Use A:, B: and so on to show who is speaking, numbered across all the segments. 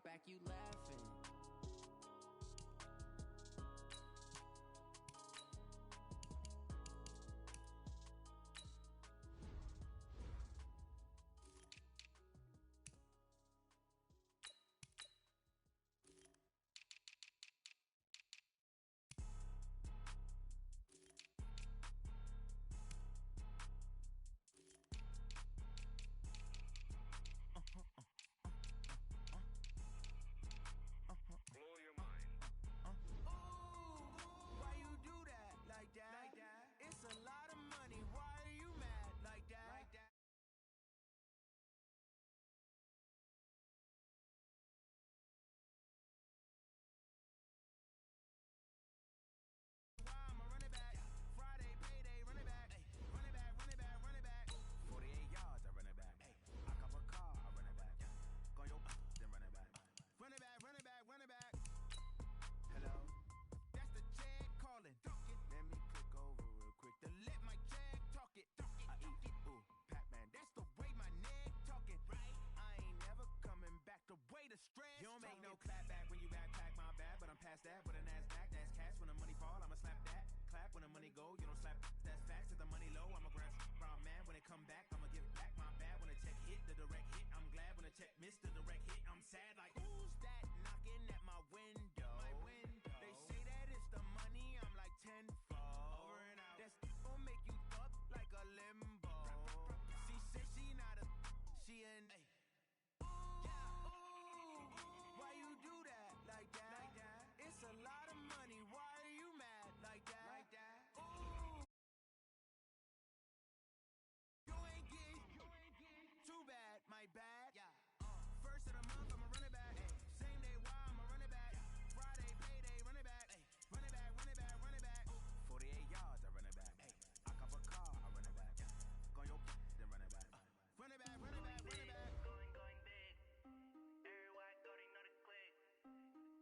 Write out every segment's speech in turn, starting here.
A: back, you laughing.
B: You don't make no clap back when you backpack, my bad, but I'm past that. With a NASDAQ, that's cash. When the money fall, I'ma slap that. Clap when the money go, you don't slap. That's facts. If the money low, I'ma grab brown man. When it come back, I'ma give back my bad. When the check hit, the direct hit, I'm glad. When the check missed the direct hit, I'm sad. Like, who's that knocking at my window? They say that it's the money, I'm like tenfold. Over and out. That's gon' make you fuck like a limbo. She said she not a, she an. Why you do that like that? It's a lot of money. Why are you mad like that? Ooh. You ain't get too bad, my bad. First of the month, I'ma run it back. Same day, why I'ma run it back. Friday, payday, run it back. Run it back, run it back, run it back. 48 yards, I run it back. I cop a car, I run it back. Go your then run it back. Run it back, run it back, run it back.
C: Going big. Everywhere I go, they know the click.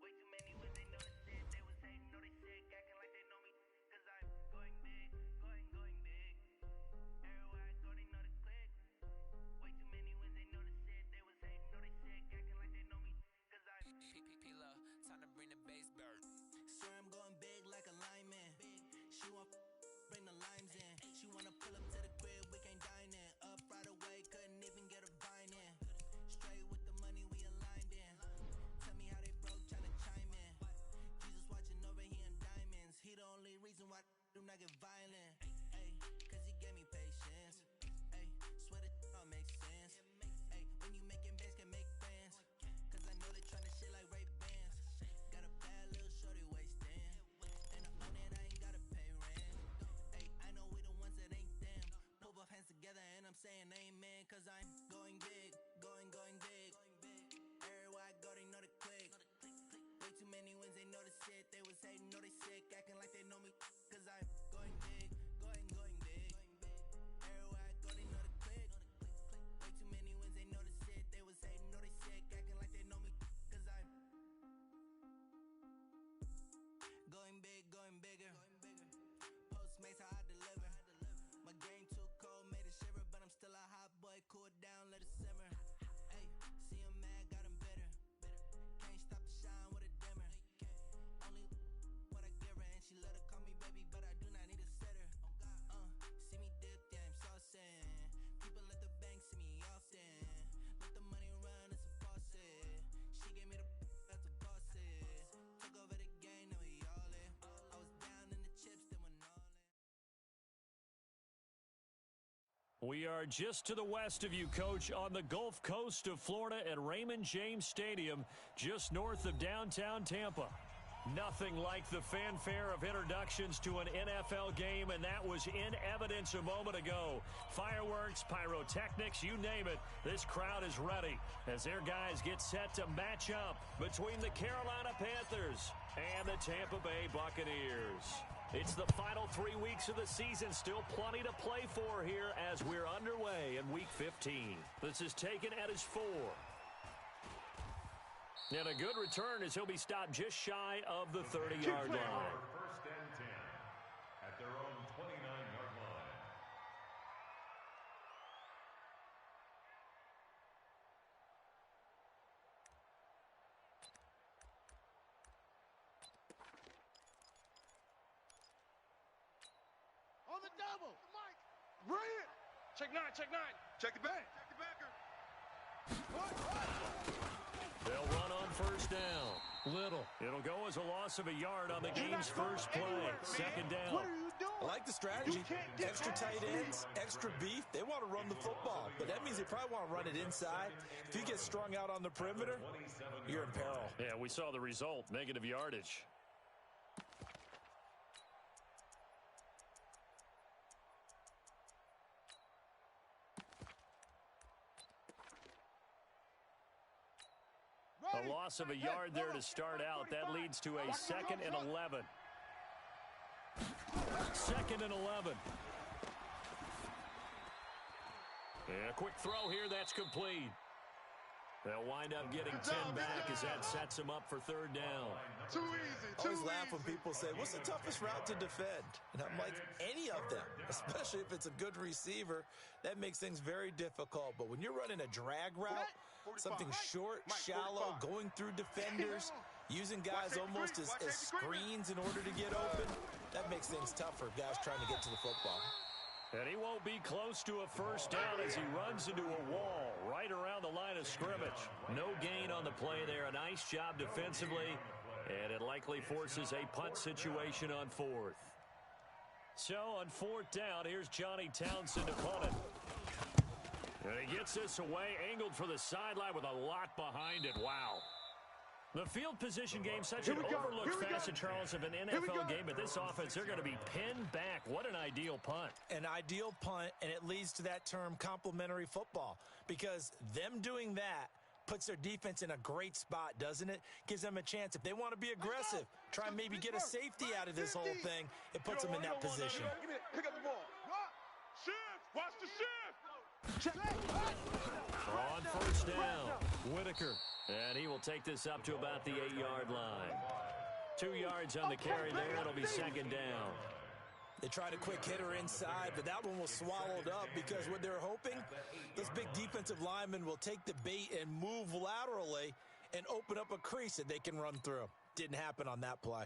C: Way too many when they know the shit. They was hating, know they sick, acting like they know me. Cause I'm going big, going big. Everywhere I go, they know the click. Way too many when they know the shit. They was hating, know they sick, acting like they know me. Cause I'm
D: P-P-P-Love, time to bring the bass bird.
E: Swear I'm going big like a lineman. She want bring the limes in. She wanna pull up to the crib, we can't dine in. Up right away, couldn't even get a vine in. Straight with the money we aligned in. Tell me how they broke, tryna chime in. Jesus watching over, he in diamonds. He the only reason why do not get violent. Ay, cause he gave me patience. Ay, swear that all makes sense. Ay, when you making bands, can make friends. Cause I know they tryna shit like Ray-Bans. Got a bad little shorty wasting. And I own it, I ain't gotta pay rent. Ay, I know we the ones that ain't them. Pull both hands together and I'm saying amen. Cause I'm going big, going big. Everywhere I go, they know the click. Way too many wins, they know the shit. They was hating, know they sick, acting like they know me. Cause I'm going big, going big. Everywhere I go, they know the click. Way too many wins, they know the shit. They was hating, know they sick, acting like they know me. Cause I'm going big, going bigger. Postmates, how I deliver. My game too cold, made it shiver. But I'm still a hot boy, cool down, let it simmer. Ay, see him mad, got him bitter. Can't stop the shine with a dimmer. Only what I give her, and she let her call me baby, but I do not need a sitter. See me dip, yeah, I'm saucing. People at the bank see me often. Let the money run, it's a faucet. She gave me the that's a boss it. Took over the game, now we all in. I was down in the chips, then went all in.
F: We are just to the west of you, Coach, on the Gulf Coast of Florida at Raymond James Stadium, just north of downtown Tampa. Nothing like the fanfare of introductions to an NFL game, and that was in evidence a moment ago. Fireworks, pyrotechnics, you name it, this crowd is ready as their guys get set to match up between the Carolina Panthers and the Tampa Bay Buccaneers. It's the final 3 weeks of the season, still plenty to play for here as we're underway in Week 15. This is taken at his 4. And a good return as he'll be stopped just shy of the 30-yard line.
G: First and 10 at their own 29-yard line.
A: On the double. Bring it. Check nine. Check the back.
F: They'll run on first down. Little. It'll go as a loss of a yard on the game's first play. Second down.
A: What are you doing?
H: I like the strategy. Extra tight ends, extra beef. They want to run the football, but that means they probably want to run it inside. If you get strung out on the perimeter, you're in peril.
F: Yeah, we saw the result. Negative yardage. A loss of a yard there to start out. That leads to a 2nd and 11. 2nd and 11. And a quick throw here. That's complete. They'll wind up getting 10 back as that sets them up for third down.
A: Too easy.
H: I always laugh when people say, what's the toughest route to defend? And I'm like, any of them, especially if it's a good receiver. That makes things very difficult. But when you're running a drag route, something short, shallow, going through defenders, using guys almost as screens in order to get open, that makes things tough for guys trying to get to the football.
F: And he won't be close to a first down as he runs into a wall right around the line of scrimmage. No gain on the play there. A nice job defensively, and it likely forces a punt situation on 4th. So on 4th down, here's Johnny Townsend to punt it. And he gets this away, angled for the sideline with a lot behind it. Wow. The field position game, such an overlooked facet, Charles, of an NFL game, but this offense, they're going to be pinned back. What an ideal punt.
H: An ideal punt, and it leads to that term complementary football, because them doing that puts their defense in a great spot, doesn't it? Gives them a chance. If they want to be aggressive, try and maybe get a safety out of this whole thing, it puts them in that position.
A: Pick up the ball. Shift. Watch the shift.
F: On first down, Whitaker. And he will take this up to about the 8-yard line. 2 yards on the carry there. It'll be 2nd down.
H: They tried a quick hitter inside, but that one was swallowed up because what they're hoping, those big defensive linemen will take the bait and move laterally and open up a crease that they can run through. Didn't happen on that play.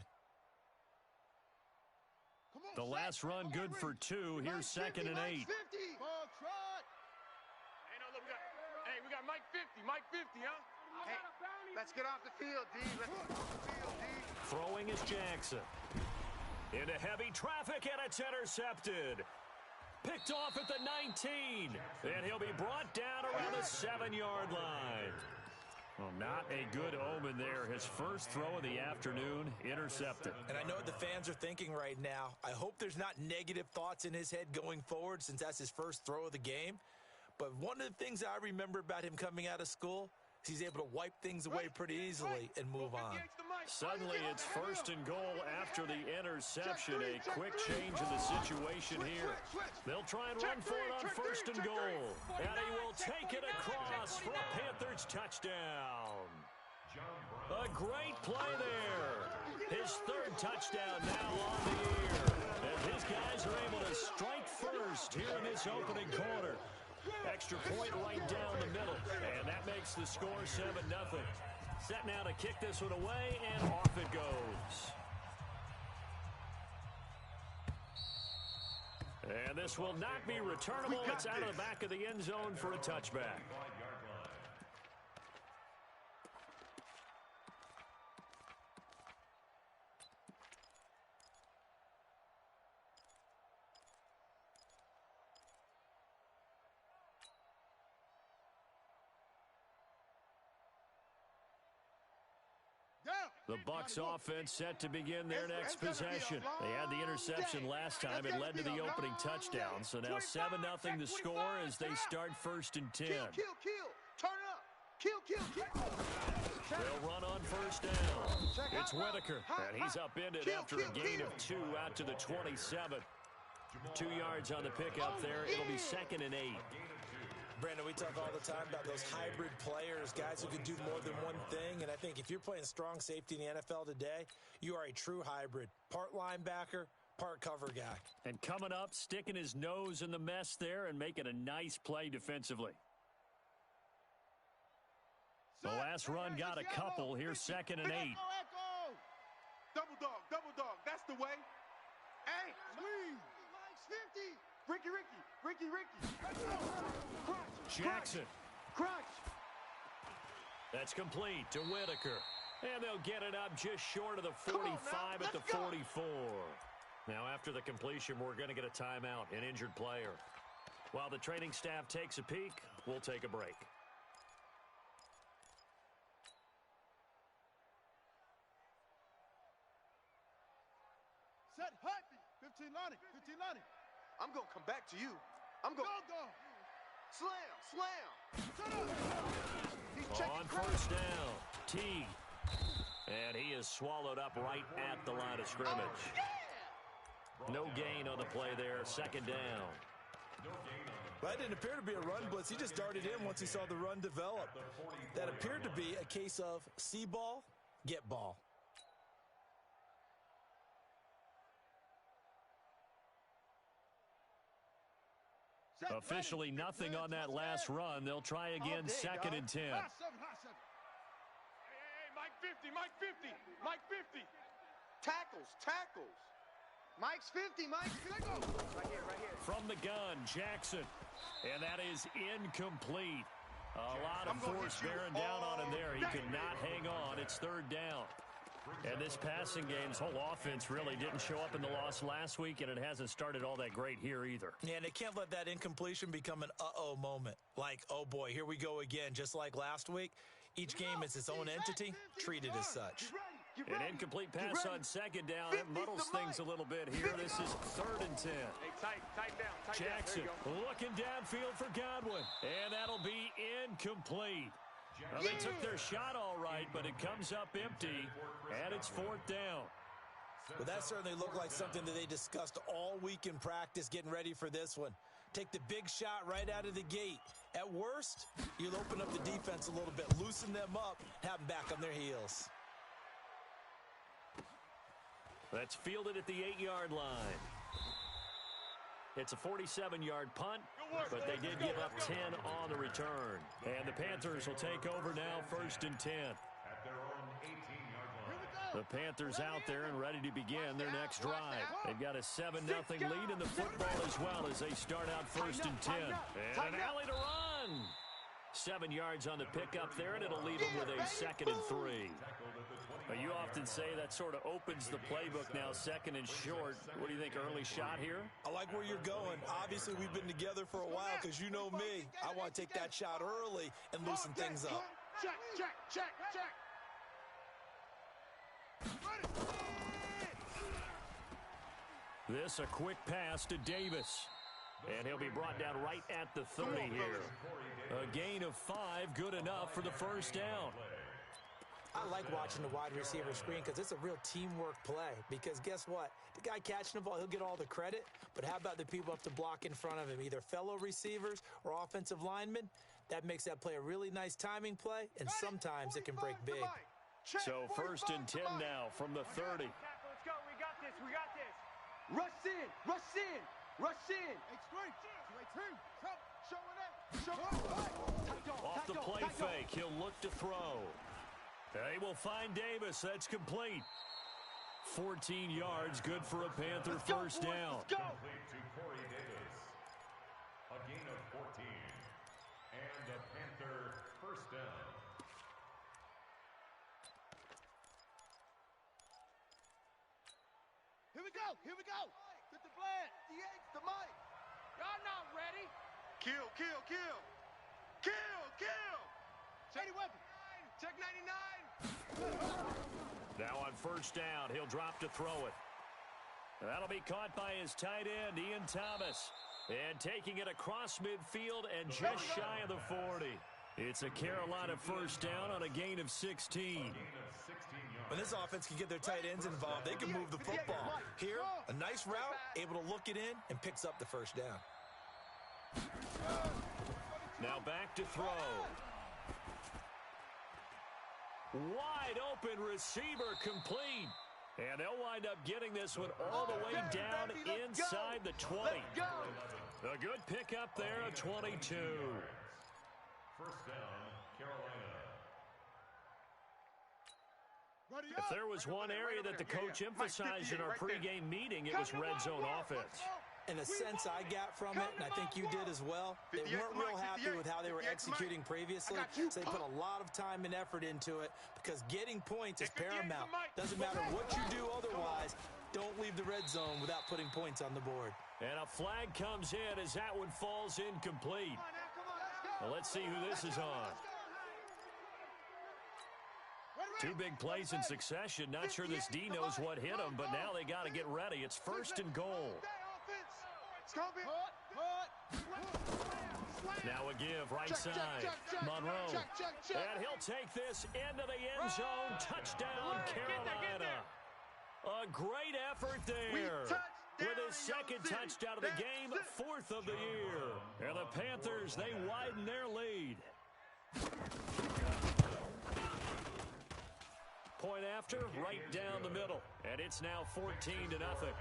F: The last run good for 2. Here's 2nd and 8.
A: Hey, we got Mike 50, huh?
I: Hey, let's get off the field, D.
F: Throwing is Jackson. Into heavy traffic, and it's intercepted. Picked off at the 19. And he'll be brought down around the 7-yard line. Well, not a good omen there. His first throw of the afternoon, intercepted.
H: And I know what the fans are thinking right now. I hope there's not negative thoughts in his head going forward since that's his first throw of the game. But one of the things I remember about him coming out of school, he's able to wipe things away pretty easily and move on.
F: Suddenly, it's 1st and goal after the interception. A quick change in the situation here. They'll try and run for it on 1st and goal. And he will take it across for a Panthers touchdown. A great play there. His 3rd touchdown now on the year. As his guys are able to strike first here in this opening quarter. Extra point right down the middle, and that makes the score 7-0. Set now to kick this one away, and off it goes. And this will not be returnable. It's out of the back of the end zone for a touchback. The Bucs offense set to begin their next possession. They had the interception last time. It led to the opening touchdown. So now 7-0 the score as they start 1st and 10.
I: Turn up. Kill.
F: They'll run on 1st down. It's Whitaker, and he's upended after a gain of 2 out to the 27. 2 yards on the pickup there. It'll be 2nd and 8.
H: Brandon, we talk all the time about those hybrid players, guys who can do more than one thing. And I think if you're playing strong safety in the NFL today, you are a true hybrid. Part linebacker, part cover guy.
F: And coming up, sticking his nose in the mess there and making a nice play defensively. The last run got a couple. Here's 2nd and 8.
A: Double dog. That's the way.
I: Hey, squeeze. Ricky. Crunch.
F: Jackson.
I: Crunch.
F: That's complete to Whitaker. And they'll get it up just short of the 45 at the 44. Now, after the completion, we're going to get a timeout, an injured player. While the training staff takes a peek, we'll take a break.
A: Set happy. 15 Lonnie.
I: I'm going to come back to you. I'm going to...
A: Go.
I: Slam.
F: On first down, T. And he is swallowed up right at the line of scrimmage. No gain on the play there, second down.
H: That didn't appear to be a run blitz. He just darted in once he saw the run develop. That appeared to be a case of see ball, get ball.
F: Officially nothing on that last run. They'll try again, second and 10.
A: High seven. Hey, Mike 50.
I: Tackles. Mike's 50. Right here.
F: From the gun, Jackson. And that is incomplete. A lot of force bearing down on him there. He could not hang on. It's third down. And this passing game's whole offense really didn't show up in the loss last week, and it hasn't started all that great here either.
H: Yeah, and they can't let that incompletion become an uh-oh moment. Like, oh boy, here we go again, just like last week. Each game is its own entity, treated as such.
F: An incomplete pass on second down. That muddles things a little bit here. This is third and 10.
A: Hey, tighten down.
F: Jackson looking downfield for Godwin. And that'll be incomplete. Well, they took their shot all right, but it comes up empty, and it's fourth down.
H: Well, that certainly looked like something that they discussed all week in practice getting ready for this one. Take the big shot right out of the gate. At worst, you'll open up the defense a little bit, loosen them up, have them back on their heels.
F: That's fielded at the 8-yard line. It's a 47-yard punt, but they did give up 10 on the return. And the Panthers will take over now, first and 10.
G: At their own 18-yard line.
F: The Panthers out there and ready to begin their next drive. They've got a 7-0 lead in the football as well as they start out first and 10. And an alley to run. 7 yards on the pickup there, and it'll leave them with a second and 3. You often say that sort of opens the playbook now, second and short. What do you think, early shot here?
H: I like where you're going. Obviously, we've been together for a while because you know me. I want to take that shot early and loosen things up.
A: Check.
F: This a quick pass to Davis. And he'll be brought down right at the 30 here. A gain of 5, good enough for the first down.
H: I like watching the wide receiver screen because it's a real teamwork play. Because guess what? The guy catching the ball, he'll get all the credit. But how about the people up to block in front of him, either fellow receivers or offensive linemen? That makes that play a really nice timing play, and sometimes it can break big.
F: So first and 10 now from the 30.
I: Let's go. We got this. Rush in.
F: Off the play fake, he'll look to throw. They will find Davis. That's complete. 14 yards, good for a Panther first down.
G: Complete to Corey Davis. A gain of 14. And a Panther first down.
A: Here we go. Get the blast.
I: The mic.
A: Y'all not ready.
I: Kill.
A: Check the weapon.
I: Check 99.
F: Now on first down, he'll drop to throw it. That'll be caught by his tight end, Ian Thomas. And taking it across midfield and just shy of the 40. It's a Carolina first down on a gain of 16.
H: When this offense can get their tight ends involved, they can move the football. Here, a nice route, able to look it in, and picks up the first down.
F: Now back to throw. Wide open receiver complete. And they'll wind up getting this one all the way down inside the 20. A good pickup there, a 22.
G: First down, Carolina.
F: If there was one area that the coach emphasized in our pregame meeting, it was red zone offense.
H: And the sense I got from it, and I think you did as well, they weren't real happy with how they were executing previously, so they put a lot of time and effort into it because getting points is paramount. Doesn't matter what you do otherwise, don't leave the red zone without putting points on the board.
F: And a flag comes in as that one falls incomplete. Well, let's see who this is on. Two big plays in succession. Not sure this D knows what hit him, but now they got to get ready. It's 1st and goal. Now a give, right side. Monroe. And he'll take this into the end zone. Touchdown, Carolina. A great effort there. With his second touchdown of the game, 4th of the year. And the Panthers, they widen their lead. Point after, right down the middle. And it's now 14-0.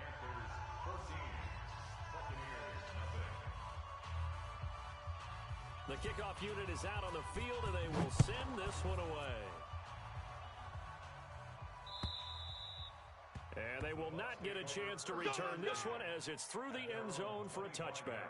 F: The kickoff unit is out on the field, and they will send this one away. And they will not get a chance to return this one as it's through the end zone for a touchback.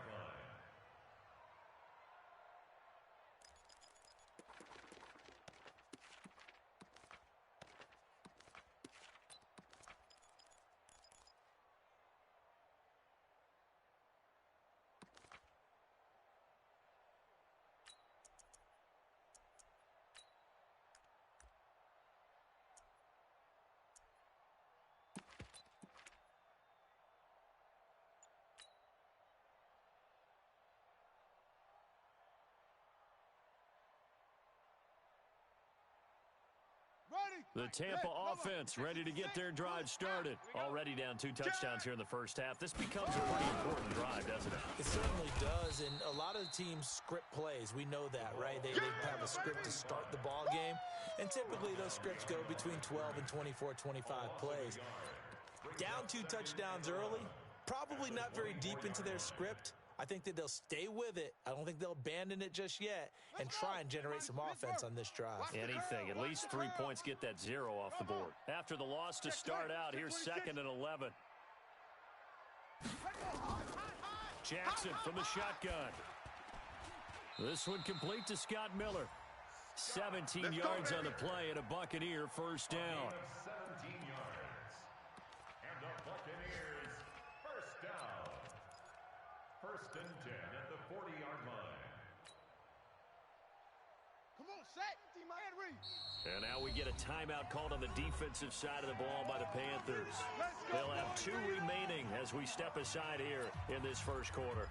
F: The Tampa offense ready to get their drive started. Already down 2 touchdowns here in the first half. This becomes a pretty important drive, doesn't it?
H: It certainly does, and a lot of the teams script plays. We know that, right? They have a script to start the ball game, and typically those scripts go between 12 and 24, 25 plays. Down 2 touchdowns early, probably not very deep into their script. I think that they'll stay with it. I don't think they'll abandon it just yet and try and generate some offense on this drive.
F: Anything. At least 3 points get that 0 off the board. After the loss to start out, here's 2nd and 11. Jackson from the shotgun. This one complete to Scott Miller. 17 yards on the play and a Buccaneer first down.
G: 17 yards. And the Buccaneers first down. 1st and 10 at the 40-yard line.
A: Come on, set.
F: And now we get a timeout called on the defensive side of the ball by the Panthers. They'll have 2 remaining as we step aside here in this first quarter.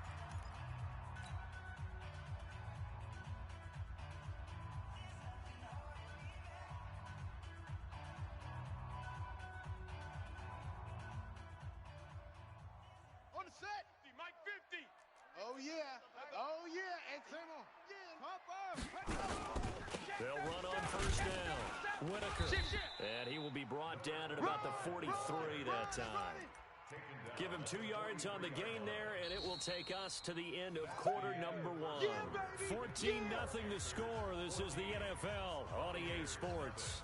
A: On the set. Mike 50. Oh, yeah. Oh, yeah. And come on.
F: They'll run on first down. Whitaker. And he will be brought down at about the 43 that time. Give him 2 yards on the gain there, and it will take us to the end of quarter number 1. 14-0 the score. This is the NFL on EA Sports.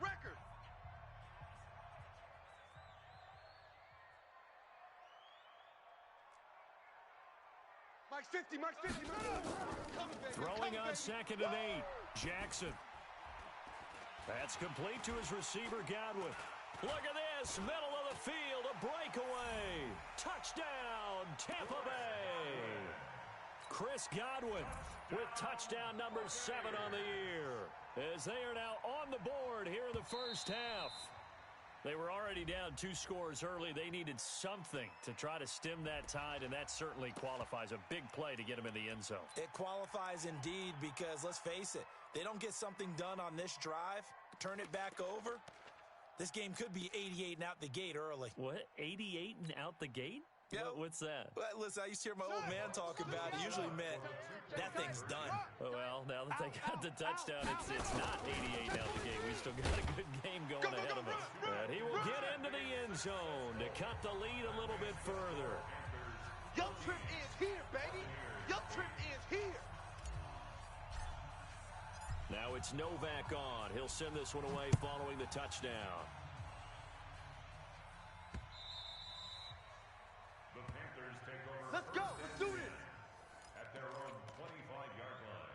A: Record. Mike's 50.
F: Throwing on 2nd and 8. Jackson. That's complete to his receiver, Godwin. Look at this. Middle of the field. A breakaway. Touchdown, Tampa Bay. Chris Godwin with touchdown number 7 on the year, as they are now on the board here in the first half. They were already down 2 scores early. They needed something to try to stem that tide, and that certainly qualifies. A big play to get them in the end zone.
H: It qualifies indeed because, let's face it, they don't get something done on this drive, turn it back over, this game could be 88 and out the gate early.
F: What, 88 and out the gate?
H: Yeah.
F: What's that?
H: Well, listen, I used to hear my old man talk about it. Usually meant that thing's done.
F: Well, now that they got the touchdown, it's not 88 now the game. We still got a good game going ahead of us. And he will get into the end zone to cut the lead a little bit further.
A: Your trip ends here, baby. Your trip ends here.
F: Now it's Novak on. He'll send this one away following the touchdown.
G: The Panthers take over.
A: Let's go. Let's do this.
G: At their own 25-yard line.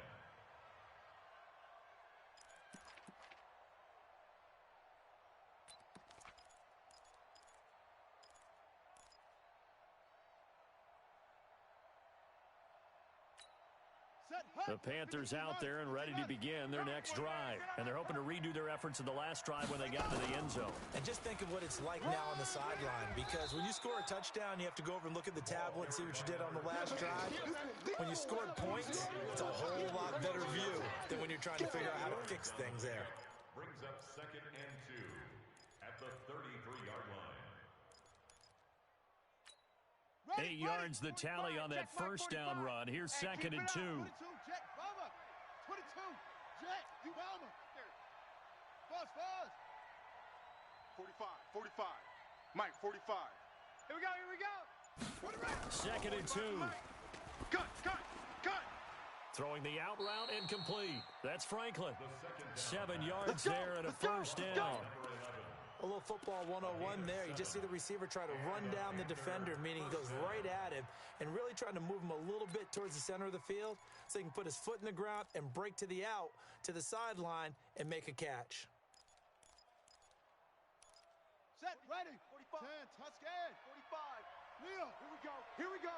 F: The Panthers out there and ready to begin their next drive. And they're hoping to redo their efforts in the last drive when they got to the end zone.
H: And just think of what it's like now on the sideline, because when you score a touchdown, you have to go over and look at the tablet and see what you did on the last drive. When you scored points, it's a whole lot better view than when you're trying to figure out how to fix things there.
G: Brings up 2nd and 2 at the 33-yard line.
F: 8 yards the tally on that first down run. Here's 2nd and 2.
A: 22, Jet, Bama. 22, Jet, you Bama. Fuzz. 45, 45. Mike, 45. Here we go.
F: 2nd and 2.
A: Cut.
F: Throwing the out route incomplete. That's Franklin. 7 yards there and a first down.
H: A little football 101 there. You just see the receiver try to run down the defender, meaning he goes right at him and really trying to move him a little bit towards the center of the field so he can put his foot in the ground and break to the out, to the sideline, and make a catch.
A: Set, ready. 45. 10, Tuscan. 45. Leo, here we go.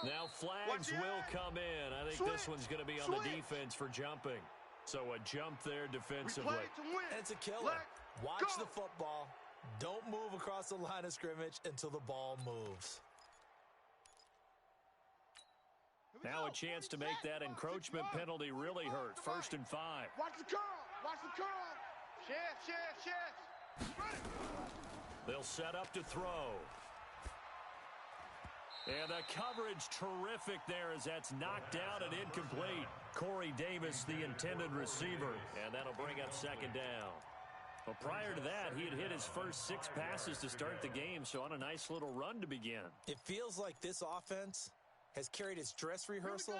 F: Now flags will come in. I think this one's going to be on the defense for jumping. So a jump there defensively.
H: And it's a killer. Watch the football. Don't move across the line of scrimmage until the ball moves.
F: Now a chance to make that encroachment penalty really hurt. 1st and 5.
A: Watch the curl. Chef.
F: They'll set up to throw. And the coverage terrific there as that's knocked out and incomplete. Corey Davis, the intended receiver. And that'll bring up 2nd down. Well, prior to that, he had hit his first 6 passes to start the game, so on a nice little run to begin.
H: It feels like this offense has carried its dress rehearsal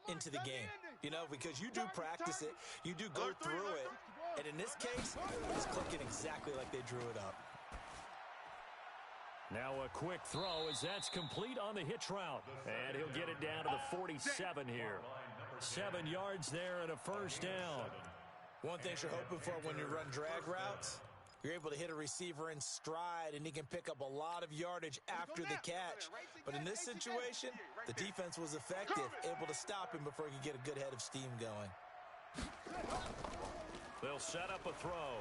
H: into the game. You know, because you do practice it, you do go through it, and in this case, it's clicking exactly like they drew it up.
F: Now a quick throw as that's complete on the hitch route. And he'll get it down to the 47 here. 7 yards there and a first down.
H: One thing you're hoping for when you run drag routes, you're able to hit a receiver in stride, and he can pick up a lot of yardage after the catch. But in this situation, the defense was effective, able to stop him before he could get a good head of steam going.
F: They'll set up a throw.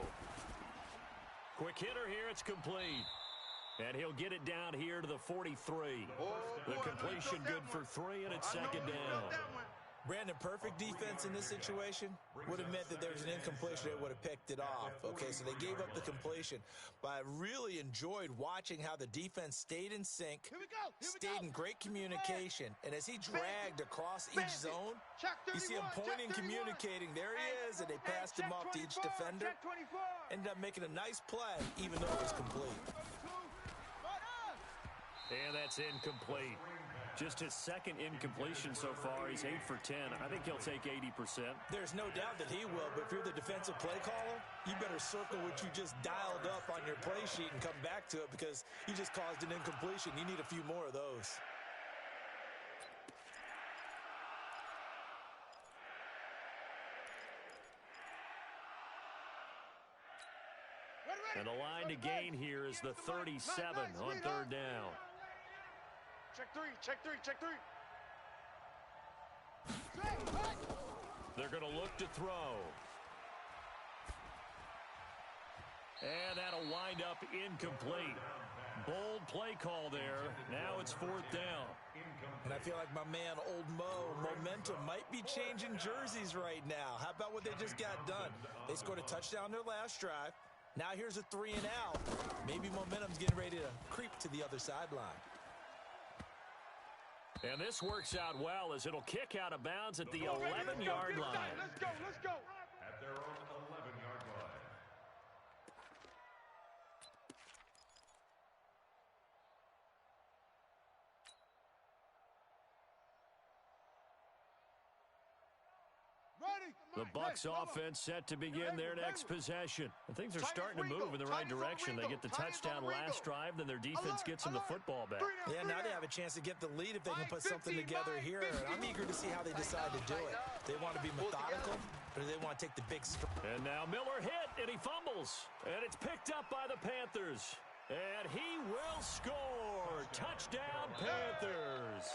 F: Quick hitter here, it's complete. And he'll get it down here to the 43. The completion good for 3, and it's 2nd down.
H: Brandon, perfect defense in this situation would have meant that there was an incompletion that would have picked it off. Okay, so they gave up the completion. But I really enjoyed watching how the defense stayed in sync, stayed in great communication. And as he dragged across each zone, you see him pointing, communicating. There he is, and they passed him off to each defender. Ended up making a nice play, even though it was complete.
F: And that's incomplete. Just his 2nd incompletion so far. He's 8 for 10. I think he'll take 80%.
H: There's no doubt that he will, but if you're the defensive play caller, you better circle what you just dialed up on your play sheet and come back to it because you just caused an incompletion. You need a few more of those.
F: And the line to gain here is the 37 on 3rd down.
A: Check three.
F: They're going to look to throw. And that'll wind up incomplete. Bold play call there. Now it's 4th down.
H: And I feel like my man, Old Mo, momentum might be changing jerseys right now. How about what they just got done? They scored a touchdown their last drive. Now here's a 3 and out. Maybe momentum's getting ready to creep to the other sideline.
F: And this works out well as it'll kick out of bounds at the 11-yard line.
A: Let's go, let's go.
G: At their own 11-yard line.
F: The Bucs offense set to begin their next possession. And things are starting to move in the right direction. They get the touchdown last drive, then their defense gets them the football back.
H: Yeah, now they have a chance to get the lead if they can put something together here. And I'm eager to see how they decide to do it. They want to be methodical, or do they want to take the big stride?
F: And now Miller hit, and he fumbles. And it's picked up by the Panthers. And he will score. Touchdown, Panthers.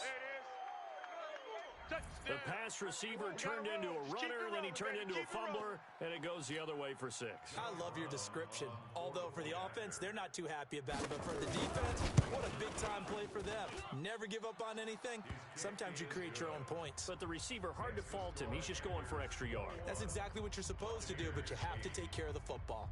F: The pass receiver turned into a runner, then he turned into a fumbler, and it goes the other way for 6.
H: I love your description. Although for the offense, they're not too happy about it, but for the defense, what a big-time play for them. Never give up on anything. Sometimes you create your own points.
F: But the receiver, hard to fault him. He's just going for extra yard.
H: That's exactly what you're supposed to do, but you have to take care of the football.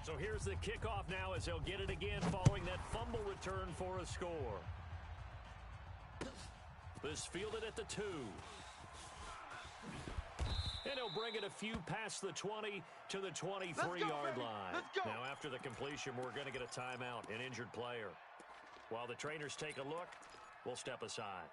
F: So here's the kickoff now as they'll get it again following that fumble return for a score. This fielded at the 2. And he'll bring it a few past the 20 to the 23-yard line. Now after the completion, we're going to get a timeout, an injured player. While the trainers take a look, we'll step aside.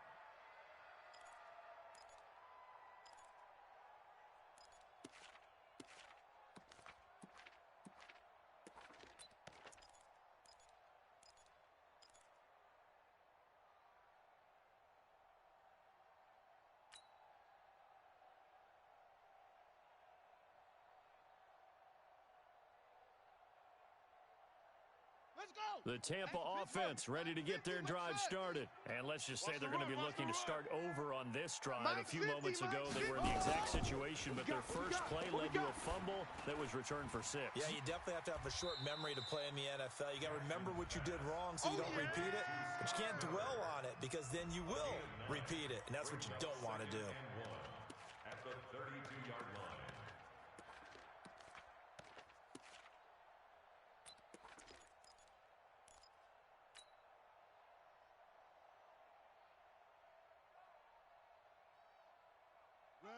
F: The Tampa offense ready to get their drive started. And let's just say they're going to be looking to start over on this drive. A few moments ago, they were in the exact situation, but their first play led to a fumble that was returned for 6.
H: Yeah, you definitely have to have a short memory to play in the NFL. You got to remember what you did wrong so you don't repeat it, but you can't dwell on it because then you will repeat it, and that's what you don't want to do.
G: At the 32-yard line.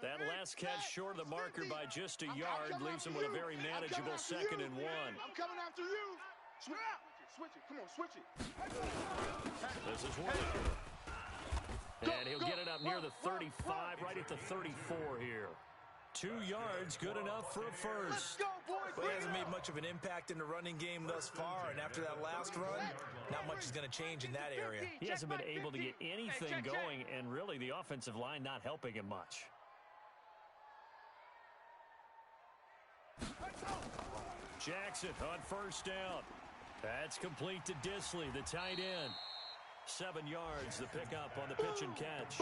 F: That last catch short of the marker by just a yard leaves him with a very manageable 2nd and 1.
A: I'm coming after you. Switch it. Come on, switch it.
F: This is Whitaker. And he'll get it up near the 35, right at the 34 here. 2 yards, good enough for a first.
H: Well, he hasn't made much of an impact in the running game thus far, and after that last run, not much is going to change in that area.
F: He hasn't been able to get anything going, and really the offensive line not helping him much. Jackson on first down. That's complete to Disley, the tight end. 7 yards, the pickup on the pitch and catch.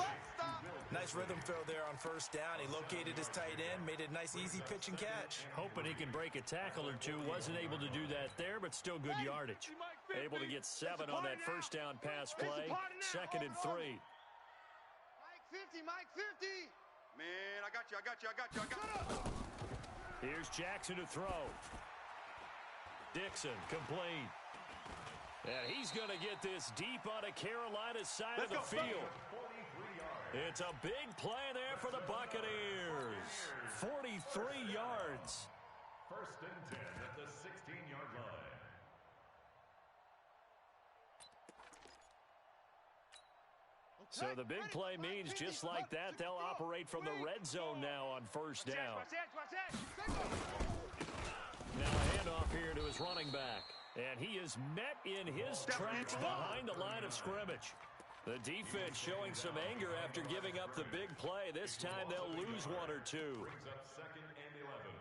H: Nice rhythm throw there on first down. He located his tight end, made it a nice, easy pitch and catch.
F: Hoping he can break a tackle or two. Wasn't able to do that there, but still good yardage. Able to get 7 on that first down pass play. 2nd and 3.
A: Mike 50. Man, I got you.
F: Here's Jackson to throw. Dixon complete. And he's going to get this deep on a Carolina side of the field. It's a big play there for the Buccaneers. 43 yards.
G: 1st and 10 at the 16-yard line.
F: So the big play means just like that, they'll operate from the red zone now on first down. Now a handoff here to his running back. And he is met in his tracks behind the line of scrimmage. The defense showing some anger after giving up the big play. This time they'll lose 1 or 2.
G: Brings up 2nd and 11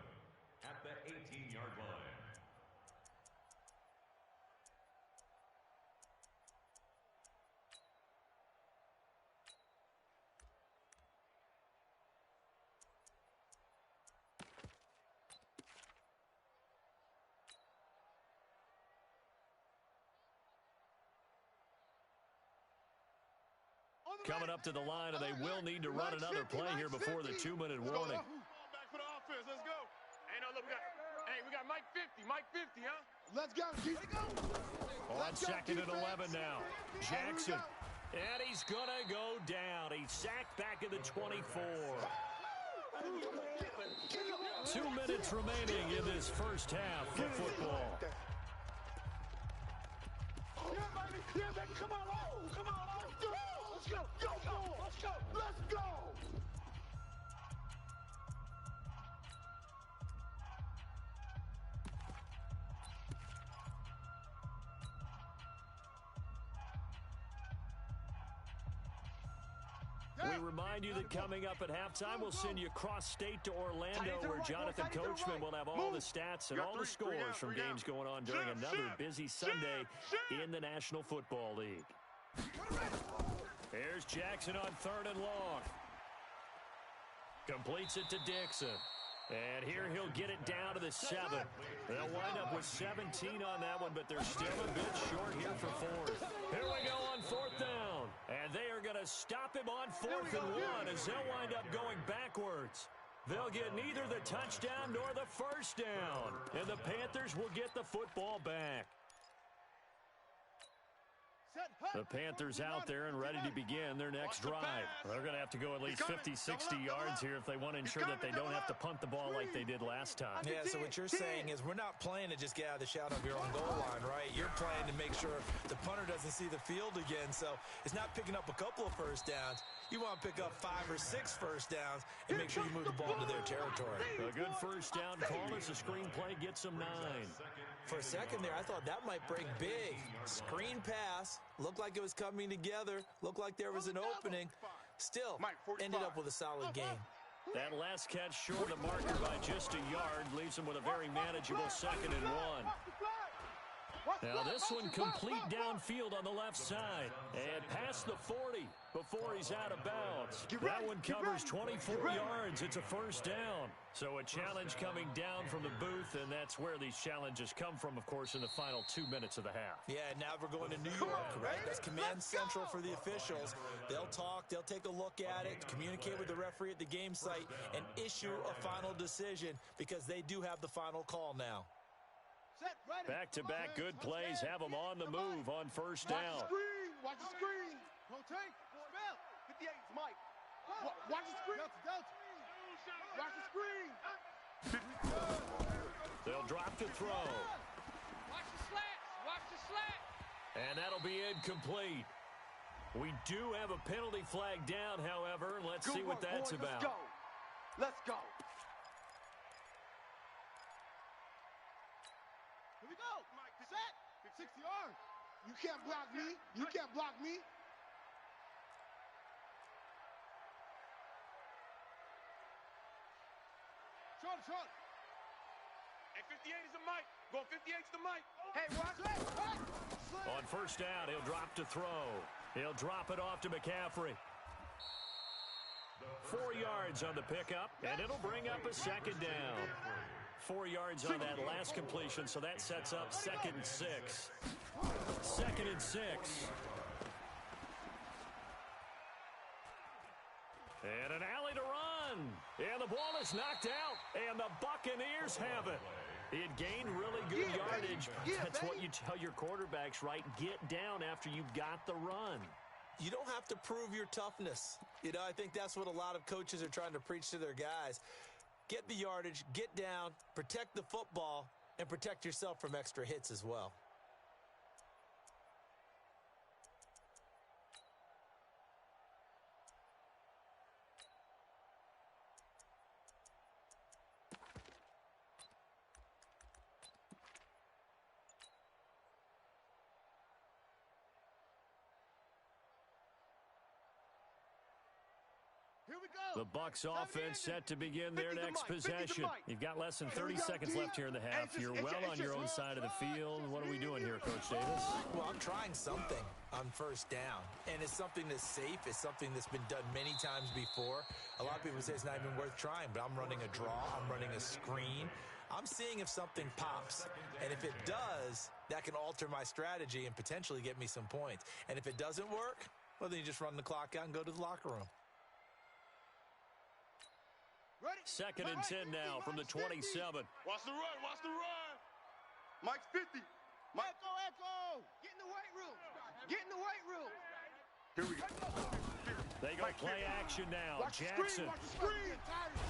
G: at the 18-yard line.
F: Coming up to the line, and they will need to run another play here before the 2-minute warning.
A: Back for the offense. Let's go. Hey, no, look, we got Mike 50, huh? Let's go, G.
F: On second and 11 now. Jackson. And he's going to go down. He's sacked back in the 24. 2 minutes remaining in this first half of football.
A: Yeah, baby, come on, come on, let's go, let's go.
F: We remind you that coming up at halftime, we'll send you cross-state to Orlando, where Jonathan Coachman will have all the stats and all the scores from games going on during another busy Sunday in the National Football League. Here's Jackson on 3rd and long. Completes it to Dixon. And here he'll get it down to the 7. They'll wind up with 17 on that one, but they're still a bit short here for 4th. Here we go on 4th down. And they are going to stop him on 4th and 1 as they'll wind up going backwards. They'll get neither the touchdown nor the first down. And the Panthers will get the football back. The Panthers out there and ready to begin their next drive. They're going to have to go at least 50, 60 yards here if they want to ensure that they don't have to punt the ball like they did last time.
H: Yeah, so what you're saying is we're not playing to just get out of the shadow of your own goal line, right? You're playing to make sure the punter doesn't see the field again. So it's not picking up a couple of first downs. You want to pick up 5 or 6 first downs and make sure you move the ball into their territory.
F: A good first down call as the screenplay gets them 9.
H: For a second there, I thought that might break big. Screen pass. Looked like it was coming together. Looked like there was an opening. Still, ended up with a solid game.
F: That last catch short of the marker by just a yard leaves him with a very manageable 2nd and 1. Now this one complete downfield on the left side and past the 40 before he's out of bounds. That one covers 24 yards. It's a first down. So a challenge coming down from the booth, and that's where these challenges come from, of course, in the final 2 minutes of the half.
H: Yeah, now we're going to New York, right? That's command central for the officials. They'll talk, they'll take a look at it, communicate with the referee at the game site, and issue a final decision because they do have the final call now.
F: Back-to-back good plays have them on the move on first down.
A: Watch the screen. Don't take. Spell. 58 is Mike. Watch the screen. Watch the screen.
F: They'll drop to throw.
J: Watch the slats. Watch the slats.
F: And that'll be incomplete. We do have a penalty flag down, however, and let's see what that's about.
I: Let's go.
A: Here we go. Set. 60 yards. You can't block me. You can't block me. Short. Hey, 58 is the mic. Going 58's the mic. Hey, watch it.
F: On first down, he'll drop to throw. He'll drop it off to McCaffrey. 4 yards on the pickup, and it'll bring up a 2nd down. 4 yards on that last completion, so that sets up 2nd and 6. 2nd and 6. And an alley to run. And the ball is knocked out, and the Buccaneers have it. It gained really good yardage. That's what you tell your quarterbacks, right? Get down after you've got the run.
H: You don't have to prove your toughness. You know, I think that's what a lot of coaches are trying to preach to their guys. Get the yardage, get down, protect the football, and protect yourself from extra hits as well.
A: Here we go.
F: The Bucs offense set to begin their next possession. You've got less than 30 seconds left here in the half. You're well on your own side of the field. What are we doing here, Coach Davis?
H: Well, I'm trying something on first down, and it's something that's safe. It's something that's been done many times before. A lot of people say it's not even worth trying, but I'm running a draw. I'm running a screen. I'm seeing if something pops, and if it does, that can alter my strategy and potentially get me some points. And if it doesn't work, well, then you just run the clock out and go to the locker room.
F: Second and 10 now from the 27.
A: Watch the run, watch the run. Mike's 50. Mike, echo. Get in the weight room. Get in the weight room. Here we go.
F: They go play action now. Jackson.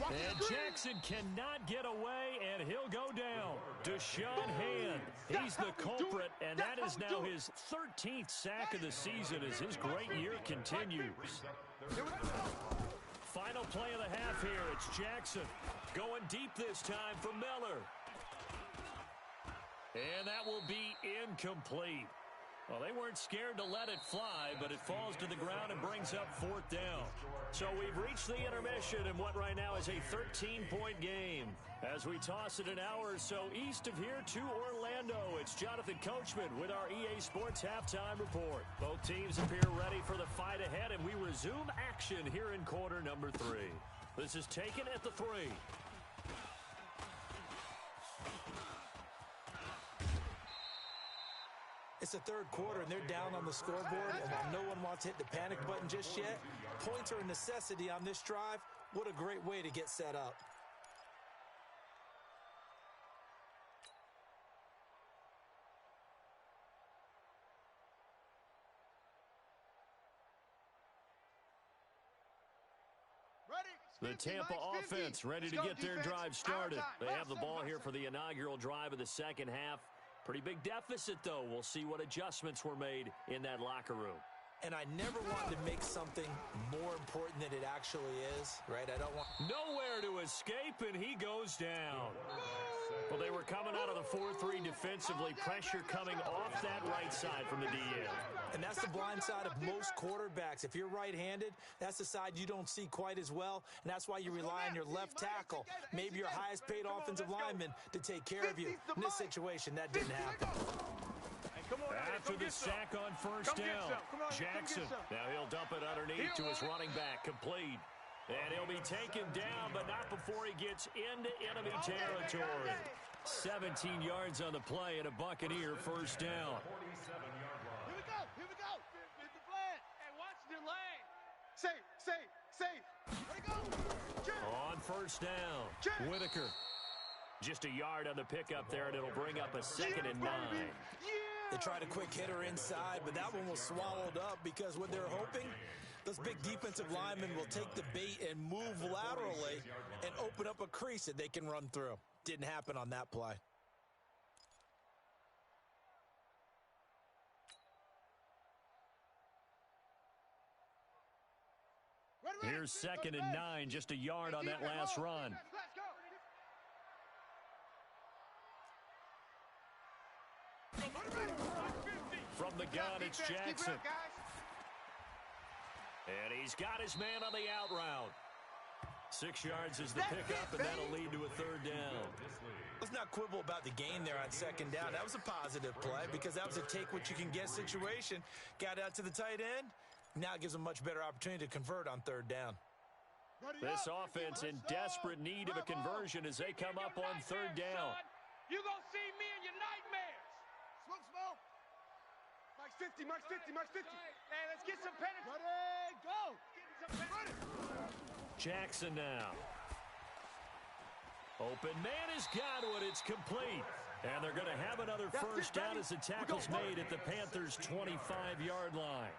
F: And Jackson cannot get away, and he'll go down. Deshaun Hand, he's the culprit, and that is now his 13th sack of the season as his great year continues. Final play of the half here. It's Jackson going deep this time for Miller. And that will be incomplete. Well, they weren't scared to let it fly, but it falls to the ground and brings up fourth down. So we've reached the intermission in what right now is a 13-point game. As we toss it an hour or so east of here to Orlando, it's Jonathan Coachman with our EA Sports Halftime Report. Both teams appear ready for the fight ahead, and we resume action here in quarter number 3. This is taken at the 3.
H: It's the third quarter, and they're down on the scoreboard, and while no one wants to hit the panic button just yet, points are a necessity on this drive. What a great way to get set up.
F: The Tampa offense ready to get their drive started. They have the ball here for the inaugural drive of the second half. Pretty big deficit, though. We'll see what adjustments were made in that locker room.
H: And I never want to make something more important than it actually is, right? I don't want...
F: Nowhere to escape, and he goes down. Well, they were coming out of the 4-3 defensively. Pressure coming off that right side from the DN.
H: And that's the blind side of most quarterbacks. If you're right-handed, that's the side you don't see quite as well, and that's why you rely on your left tackle, maybe your highest-paid offensive lineman, to take care of you. In this situation, that didn't happen.
F: After the sack on first down, Jackson, now he'll dump it underneath to his running back, complete. And he'll be taken down, but not before he gets into enemy territory. 17 yards on the play and a Buccaneer first down.
A: Here we go. Get the flag. Hey, watch the lane. Safe. Let it go.
F: On first down, Whitaker. Just a yard on the pickup there, and it'll bring up a 2nd and 9.
H: They tried a quick hitter inside, but that one was swallowed up because what they're hoping, those big defensive linemen will take the bait and move laterally and open up a crease that they can run through. Didn't happen on that play.
F: Here's 2nd and 9, just a yard on that last run. From the gun, it's Jackson. And he's got his man on the out route. 6 yards is the pickup, and that'll lead to a 3rd down.
H: Let's not quibble about the gain there on 2nd down. That was a positive play because that was a take-what-you-can-get situation. Got out to the tight end. Now it gives them much better opportunity to convert on 3rd down.
F: This offense in desperate need of a conversion as they come up on 3rd down.
J: You gonna see me in your nightmares.
A: Smoke. Mike's 50.
J: Hey, let's get some penalty.
A: Ready, go.
F: Jackson now. Open man has got one. It's complete. And they're going to have another first down as the tackle's made at the Panthers' 25-yard line.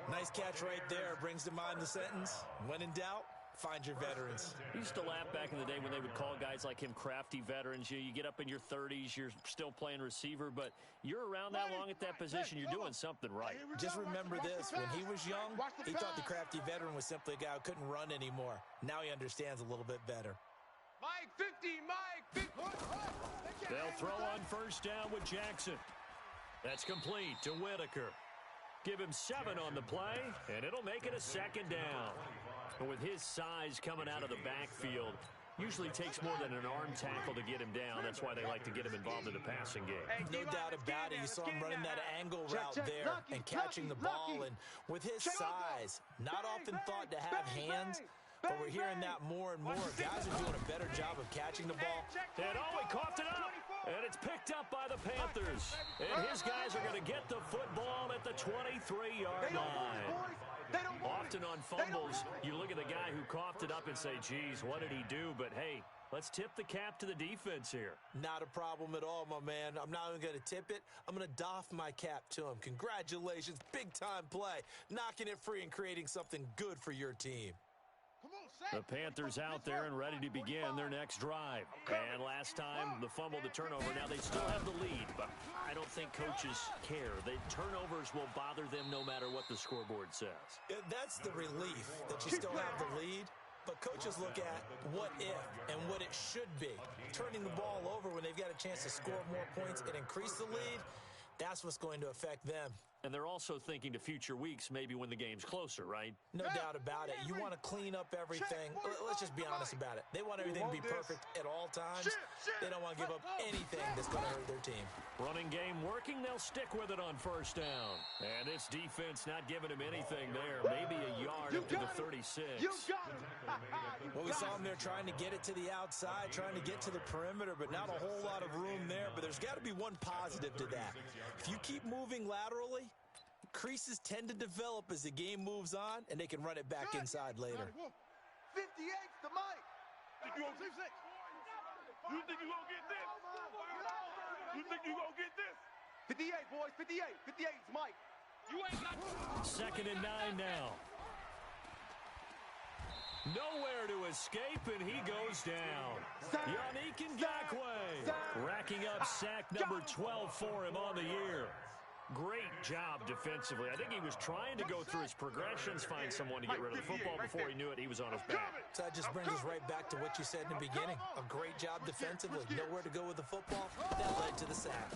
H: Nice catch right there. Brings to mind the sentence, when in doubt, find your veterans.
F: I used to laugh back in the day when they would call guys like him crafty veterans. You get up in your 30s, you're still playing receiver, but you're around that long at that position, you're doing something right.
H: Just remember this, when he was young, he thought the crafty veteran was simply a guy who couldn't run anymore. Now he understands a little bit better.
J: Mike 50.
F: They'll throw on first down with Jackson. That's complete to Whitaker. Give him 7 on the play, and it'll make it a 2nd down. But with his size coming out of the backfield, usually takes more than an arm tackle to get him down. That's why they like to get him involved in the passing game.
H: No doubt about it. You saw him running that angle route there and catching the ball. And with his size, not often thought to have hands, but we're hearing that more and more. Guys are doing a better job of catching the ball.
F: And he coughed it up. And it's picked up by the Panthers. And his guys are going to get the football at the 23-yard line. Often on fumbles, you look at the guy who coughed it up and say, geez, what did he do? But, hey, let's tip the cap to the defense here.
H: Not a problem at all, my man. I'm not even going to tip it. I'm going to doff my cap to him. Congratulations. Big-time play. Knocking it free and creating something good for your team.
F: The Panthers out there and ready to begin their next drive. And last time, the fumble, the turnover. Now they still have the lead, but I don't think coaches care. The turnovers will bother them no matter what the scoreboard says.
H: That's the relief that you still have the lead. But coaches look at what if and what it should be. Turning the ball over when they've got a chance to score more points and increase the lead, that's what's going to affect them.
F: And they're also thinking to future weeks, maybe when the game's closer, right?
H: No doubt about it. You want to clean up everything. Let's just be honest about it. They want everything to be perfect at all times. They don't want to give up anything that's going to hurt their team. Running game working. They'll stick with it on first down. And this defense not giving him anything there. Maybe a yard up to the 36. Well, we saw them there trying to get it to the outside, trying to get to the perimeter, but not a whole lot of room there. But there's got to be one positive to that. If you keep moving laterally, creases tend to develop as the game moves on, and they can run it back inside later.
I: 58's the mic.
A: You think you gonna get this? You think you gonna get this?
I: 58, boys, 58. 58's Mike.
J: You ain't got...
F: Second and 9 now. Nowhere to escape, and he goes down. Yannick Ngakoue racking up sack number 12 for him on the year. Great job defensively. I think he was trying to go through his progressions, find someone to get rid of the football. Before he knew it, he was on his back.
H: So that just brings us right back to what you said in the beginning. A great job defensively. Nowhere to go with the football. That led to the sack.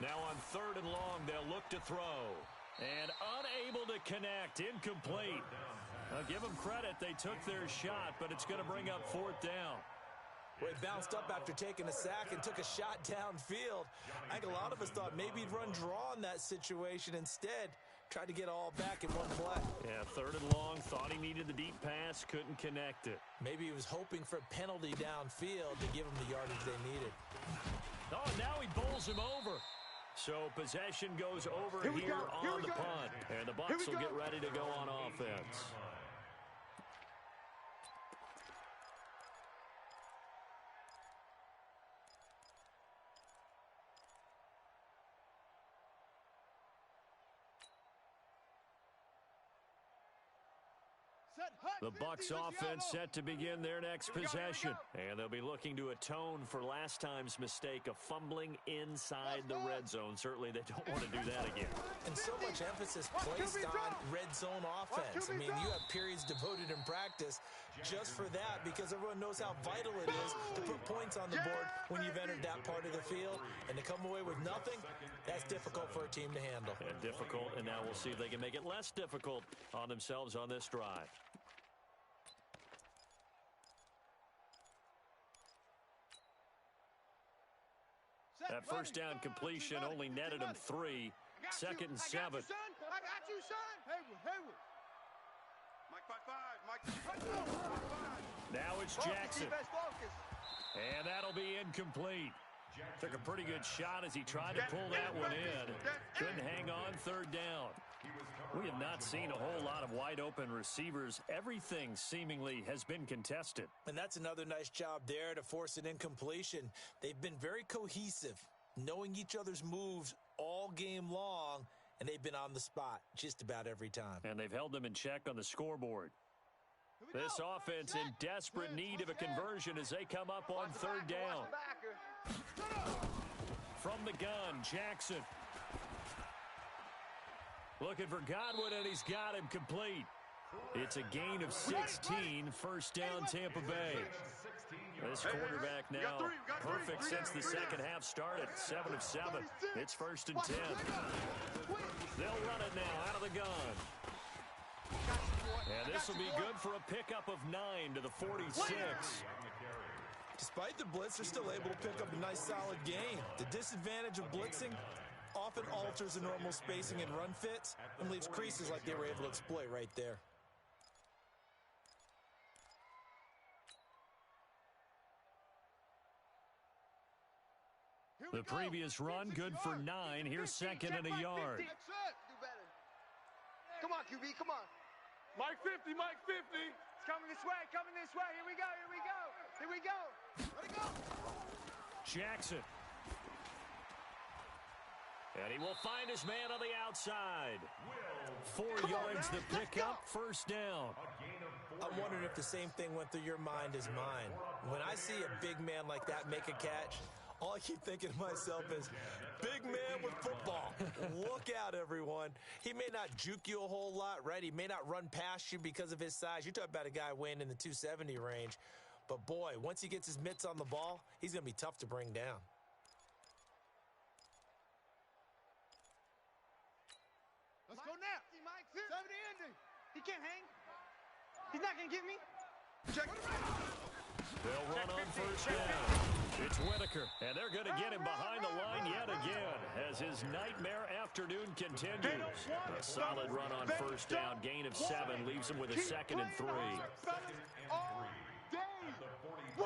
F: Now on third and long, they'll look to throw. And unable to connect. Incomplete. I'll give them credit. They took their shot, but it's going to bring up fourth down.
H: Well, he bounced up after taking a sack and took a shot downfield. I think a lot of us thought maybe he'd run draw in that situation. Instead, tried to get all back in one play.
F: Yeah, third and long. Thought he needed the deep pass. Couldn't connect it.
H: Maybe he was hoping for a penalty downfield to give him the yardage they needed.
F: Oh, now he bowls him over. So possession goes over here on the punt. And the Bucs will get ready to go on offense. The Bucs offense set to begin their next possession. And they'll be looking to atone for last time's mistake of fumbling inside the red zone. Certainly they don't want to do that again.
H: And so much emphasis placed on red zone offense. I mean, you have periods devoted in practice just for that because everyone knows how vital it is to put points on the board when you've entered that part of the field. And to come away with nothing, that's difficult for a team to handle.
F: And difficult, and now we'll see if they can make it less difficult on themselves on this drive. That first down completion only netted him 3. Second and 7.
A: I got you, son. Hayward. Mike 5-5.
F: Now it's Jackson. And that'll be incomplete. Took a pretty good shot as he tried to pull that one in. Couldn't hang on third down. We have not seen a whole lot of wide-open receivers. Everything seemingly has been contested.
H: And that's another nice job there to force an incompletion. They've been very cohesive, knowing each other's moves all game long, and they've been on the spot just about every time.
F: And they've held them in check on the scoreboard. This offense in desperate need of a conversion as they come up on third down. From the gun, Jackson. Looking for Godwin, and he's got him complete. It's a gain of 16, first down Tampa Bay. This quarterback now perfect since the second half started, 7 of 7. It's first and 10. They'll run it now out of the gun. And this will be good for a pickup of 9 to the 46.
H: Despite the blitz, they're still able to pick up a nice solid gain. The disadvantage of blitzing often alters the normal spacing and run fits and leaves creases like they were able to exploit right there.
F: The previous run good for 9. Here's second and a yard.
I: Come on, QB, come on.
A: Mike 50, Mike 50.
I: It's coming this way, coming this way. Here we go, here we go. Here we go. Let it go.
F: Jackson. And he will find his man on the outside. 4 yards the pickup, first down.
H: I'm wondering if the same thing went through your mind as mine. When I see a big man like that make a catch, all I keep thinking to myself is, big man with football. Look out, everyone. He may not juke you a whole lot, right? He may not run past you because of his size. You're talking about a guy weighing in the 270 range. But, boy, once he gets his mitts on the ball, he's going to be tough to bring down.
A: Let's go now.
I: Mike,
A: 70 ending.
I: he can't hang. He's not going to get me.
A: Check.
F: They'll run on first down. It's Whitaker, and they're going to get him behind the line yet again as his nightmare afternoon continues. A solid run on first down, gain of 7, leaves him with a 2nd and 3.
I: All day. Woo!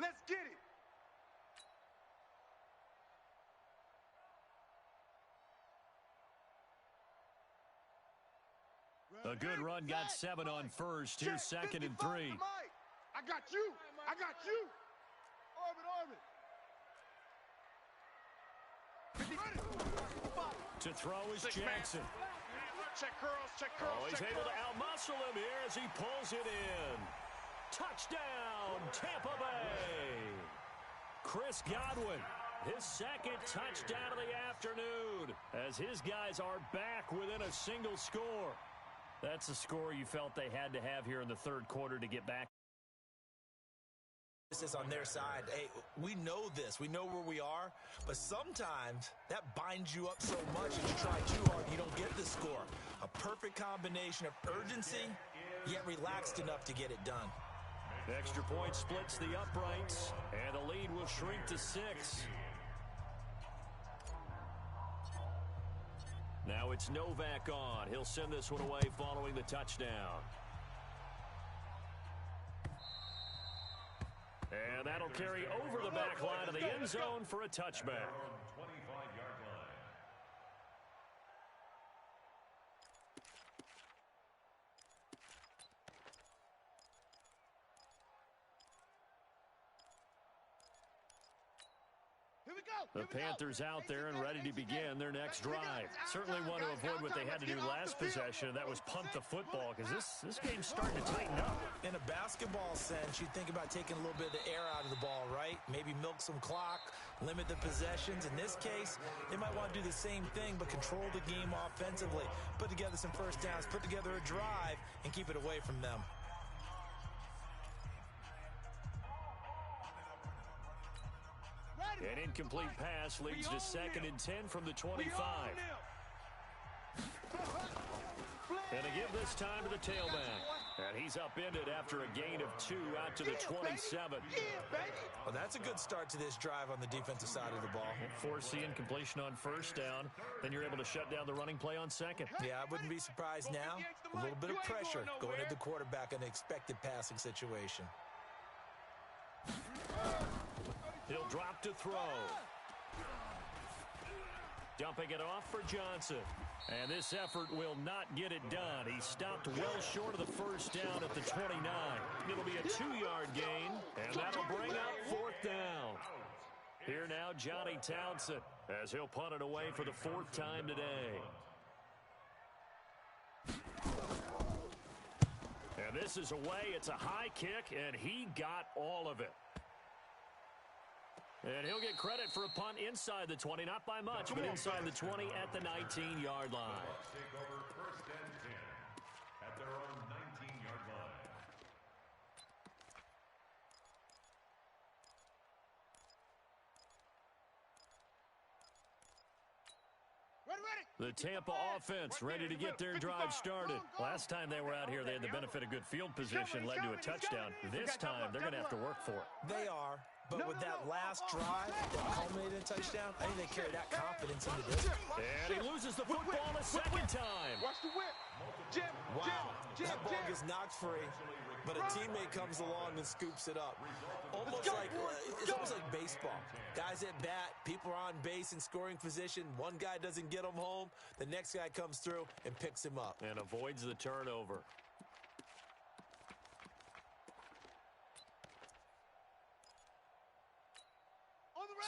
I: Let's get it.
F: A good run, got 7 on first. Here's 2nd and 3.
A: I got you. I got you. Orbit.
F: To throw is Jackson.
A: Check curls, check curls.
F: Oh, he's able to outmuscle him here as he pulls it in. Touchdown, Tampa Bay. Chris Godwin, his 2nd touchdown of the afternoon as his guys are back within a single score. That's the score you felt they had to have here in the 3rd quarter to get back.
H: This is on their side. Hey, we know this. We know where we are. But sometimes that binds you up so much that you try too hard and you don't get the score. A perfect combination of urgency, yet relaxed enough to get it done.
F: Extra point splits the uprights, and the lead will shrink to 6. Now it's Novak on. He'll send this one away following the touchdown. And that'll carry over the back line of the end zone for a touchback. The Panthers out there and ready to begin their next drive. Certainly want to avoid what they had to do last possession. That was punt the football because this game's starting to tighten up.
H: In a basketball sense, you think about taking a little bit of the air out of the ball, right? Maybe milk some clock, limit the possessions. In this case, they might want to do the same thing but control the game offensively. Put together some first downs, put together a drive, and keep it away from them.
F: An incomplete pass leads to 2nd and 10 from the 25. And to give this time to the tailback. And he's upended after a gain of 2 out to the 27.
H: Well, that's a good start to this drive on the defensive side of the ball.
F: Force the incompletion on first down. Then you're able to shut down the running play on 2nd.
H: Yeah, I wouldn't be surprised now. A little bit of pressure going at the quarterback in an expected passing situation.
F: He'll drop to throw. Dumping it off for Johnson. And this effort will not get it done. He stopped well short of the first down at the 29. It'll be a 2-yard gain, and that'll bring up 4th down. Here now, Johnny Townsend, as he'll punt it away for the 4th time today. And this is away. It's a high kick, and he got all of it. And he'll get credit for a punt inside the 20, not by much, but inside the 20 at the 19-yard line.
G: Take over 1st and 10 at their own 19-yard line.
F: The Tampa offense ready to get their drive started. Last time they were out here, they had the benefit of good field position, led to a touchdown. This time, they're going to have to work for it.
H: They are. But with that last drive that culminated in a touchdown, I think they carry that confidence into this.
F: And he loses the football a second time.
A: Watch the whip. Jim,
H: Wow,
A: Jim,
H: that ball gets knocked free, but a teammate comes along and scoops it up. Almost like, it's almost like baseball. Guys at bat, people are on base in scoring position. One guy doesn't get him home. The next guy comes through and picks him up.
F: And avoids the turnover.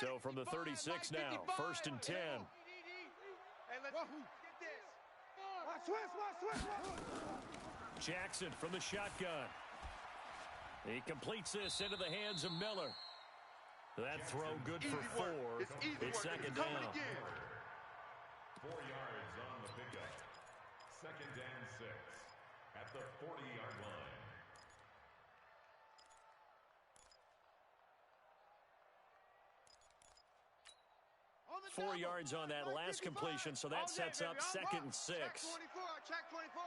F: So from the 36 now, 1st and 10.
I: Hey, let's get this. Watch.
F: Jackson from the shotgun. He completes this into the hands of Miller. That throw good for 4. It's second down.
G: 4 yards on the pickup. 2nd and 6 at the 40-yard line.
F: 4 yards on that last completion, so that sets up 2nd and 6.
I: Check 24.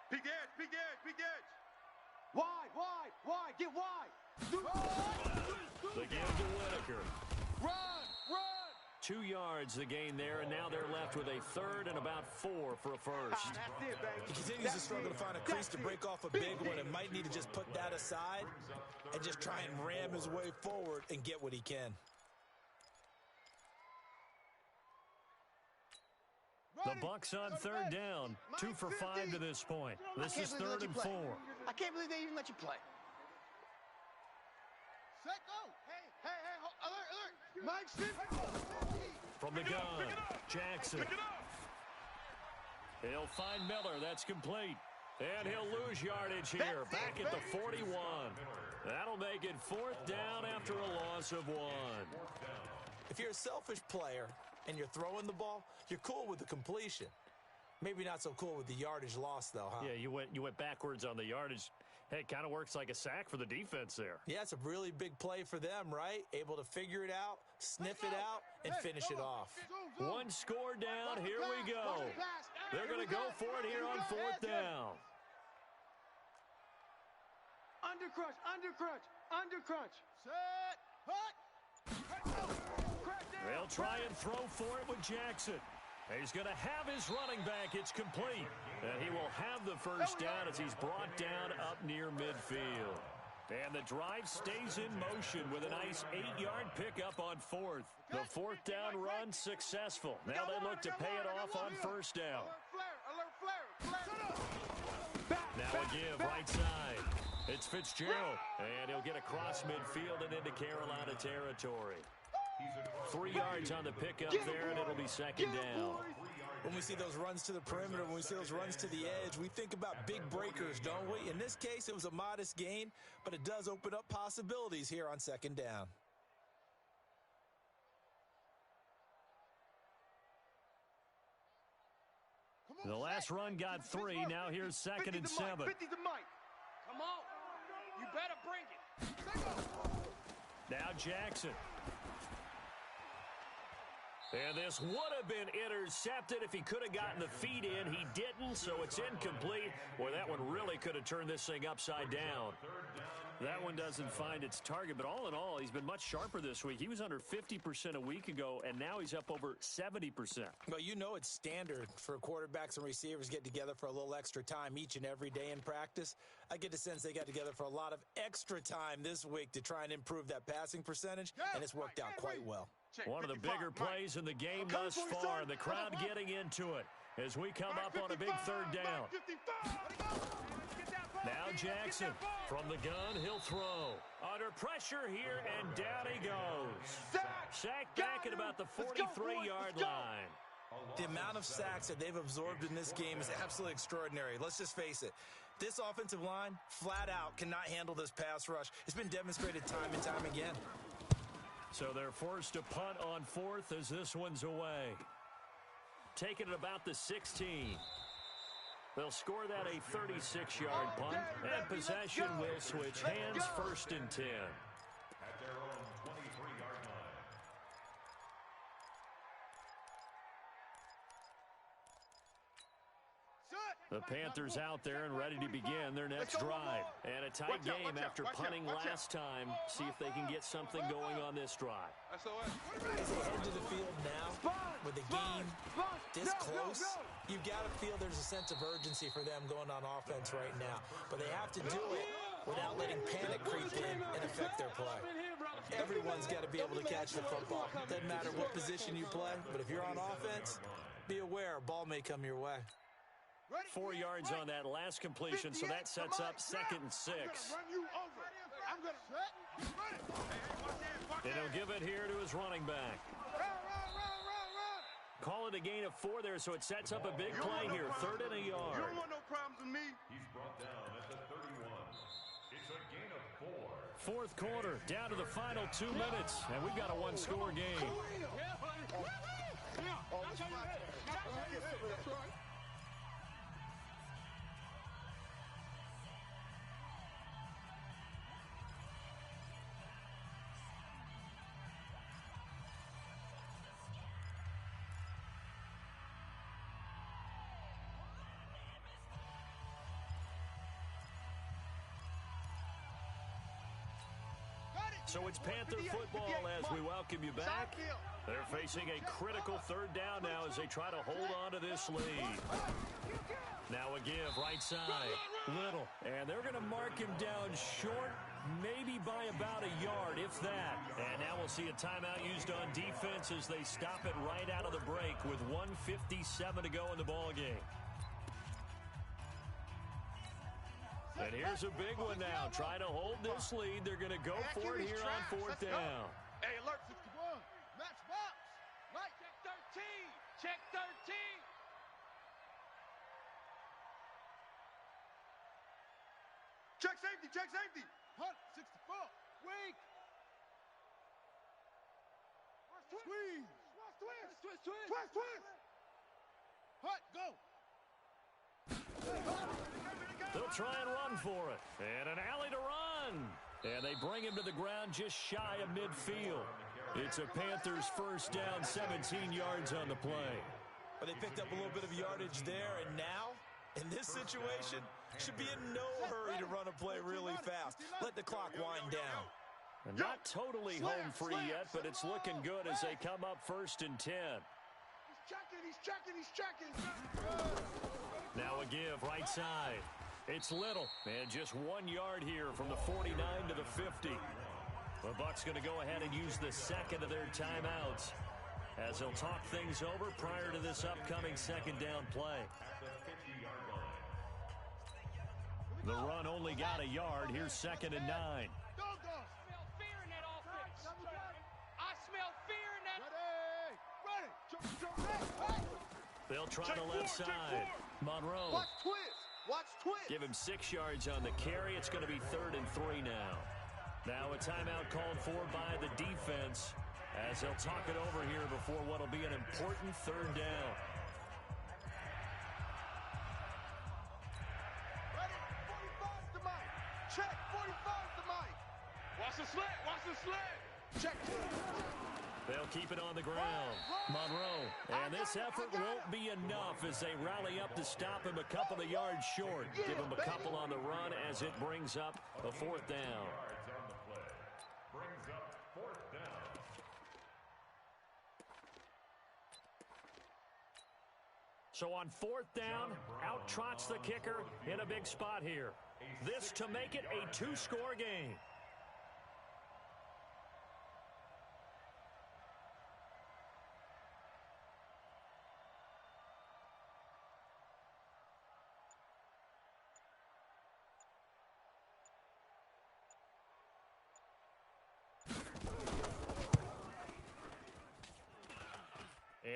A: Big edge, big edge, big edge. Wide, get wide.
F: The give to Whitaker.
A: Run.
F: 2 yards the gain there, and now they're left with a 3rd and about 4 for a first.
A: That's it, baby.
H: He continues to struggle to find a crease to break off a big one and might need to just put that aside and just try and ram his way forward and get what he can.
F: The Bucs on 3rd down, 2 for 5 to this point. This is 3rd and 4.
I: I can't believe they even let you play.
A: Set, go. Hey, alert. Mike Smith.
F: From the gun, Jackson. He'll find Miller. That's complete. And he'll lose yardage here. Back at the 41. That'll make it 4th down after a loss of 1.
H: If you're a selfish player and you're throwing the ball, you're cool with the completion. Maybe not so cool with the yardage loss, though, huh?
F: Yeah, you went backwards on the yardage. Hey, it kind of works like a sack for the defense there.
H: Yeah, it's a really big play for them, right? Able to figure it out, sniff it out, and finish it off.
F: 1 score down. Here we go. They're going to go for it here on 4th down.
I: Undercrunch. Set.
F: They'll try and throw for it with Jackson. He's going to have his running back. It's complete. And he will have the first down as he's brought down up near midfield. And the drive stays in motion with a nice 8-yard pickup on 4th. The 4th down run successful. Now they look to pay it off on 1st down. Now a give right side. It's Fitzgerald. And he'll get across midfield and into Carolina territory. 3 yards on the pickup there, and it'll be 2nd down.
H: When we see those runs to the perimeter, when we see those runs to the edge, we think about big breakers, don't we? In this case, it was a modest gain, but it does open up possibilities here on 2nd down.
F: The last run got 3. Now here's 2nd and 7.
I: 50 to Mike. Come on. You better bring it.
F: Now Jackson. And this would have been intercepted if he could have gotten the feet in. He didn't, so it's incomplete. Boy, that one really could have turned this thing upside down. That one doesn't find its target, but all in all, he's been much sharper this week. He was under 50% a week ago, and now he's up over 70%.
H: Well, you know it's standard for quarterbacks and receivers get together for a little extra time each and every day in practice. I get the sense they got together for a lot of extra time this week to try and improve that passing percentage, and it's worked out quite well.
F: One of the bigger plays in the game thus far. The crowd getting into it as we come up on a big 3rd down. Now Jackson from the gun. He'll throw. Under pressure here, and down he goes. Sacked back at about the 43-yard line.
H: The amount of sacks that they've absorbed in this game is absolutely extraordinary. Let's just face it. This offensive line, flat out, cannot handle this pass rush. It's been demonstrated time and time again.
F: So they're forced to punt on 4th as this one's away. Taking it about the 16. They'll score that a 36-yard punt, and possession will switch hands. 1st and 10.
G: At their own 23-yard line.
A: Set.
F: The Panthers out there and ready to begin their next drive. And a tight game after punting last time. See if they can get something going on this drive.
H: As they head to the field now, with the game this close, you've got to feel there's a sense of urgency for them going on offense right now. But they have to do it without letting panic creep in and affect their play. Everyone's got to be able to catch the football. Doesn't matter what position you play, but if you're on offense, be aware a ball may come your way.
F: 4 yards on that last completion, so that sets up 2nd and 6. And he'll give it here to his running back. Call it a gain of 4 there, so it sets up a big play here. 3rd and a yard.
A: You don't want no problems with me.
G: He's brought down at the 31. It's a gain of 4.
F: 4th quarter, down to the final 2 minutes, and we've got a one-score game. So it's Panther football as we welcome you back. They're facing a critical 3rd down now as they try to hold on to this lead. Now a give, right side, Little. And they're going to mark him down short, maybe by about a yard, if that. And now we'll see a timeout used on defense as they stop it right out of the break with 1:57 to go in the ballgame. And here's a big one now. Trying to hold this lead. They're going to go for it here on 4th down.
A: Hey, alert 61. Match box. Right.
J: Check 13. Check 13.
A: Check safety. Check safety. Hunt 64. Weak. Squeeze. Twist. Hunt, go.
F: They'll try and run for it. And an alley to run. And they bring him to the ground just shy of midfield. It's a Panthers 1st down, 17 yards on the play.
H: But they picked up a little bit of yardage there, and now, in this situation, should be in no hurry to run a play really fast. Let the clock wind down.
F: And not totally home free yet, but it's looking good as they come up 1st and 10.
A: He's checking.
F: Now a give, right side. It's Little, and just 1 yard here from the 49 to the 50. The Bucs going to go ahead and use the 2nd of their timeouts as they'll talk things over prior to this upcoming 2nd down play. The run only got a yard. Here's 2nd and 9.
J: I smell fear in that offense. I smell fear in that.
A: Ready.
F: They'll try the left side. Monroe.
A: Watch twist.
F: Give him 6 yards on the carry. It's going to be 3rd and 3 now. Now a timeout called for by the defense as they'll talk it over here before what'll be an important 3rd down.
A: Ready. 45's the mic. Check. 45's the mic. Watch the slant. Check.
F: They'll keep it on the ground. Monroe. And this effort won't be enough as they rally up to stop him a couple of yards short. Give him a couple on the run as it brings up a 4th down.
G: Brings up 4th down.
F: So on 4th down, out trots the kicker in a big spot here. This to make it a 2-score game.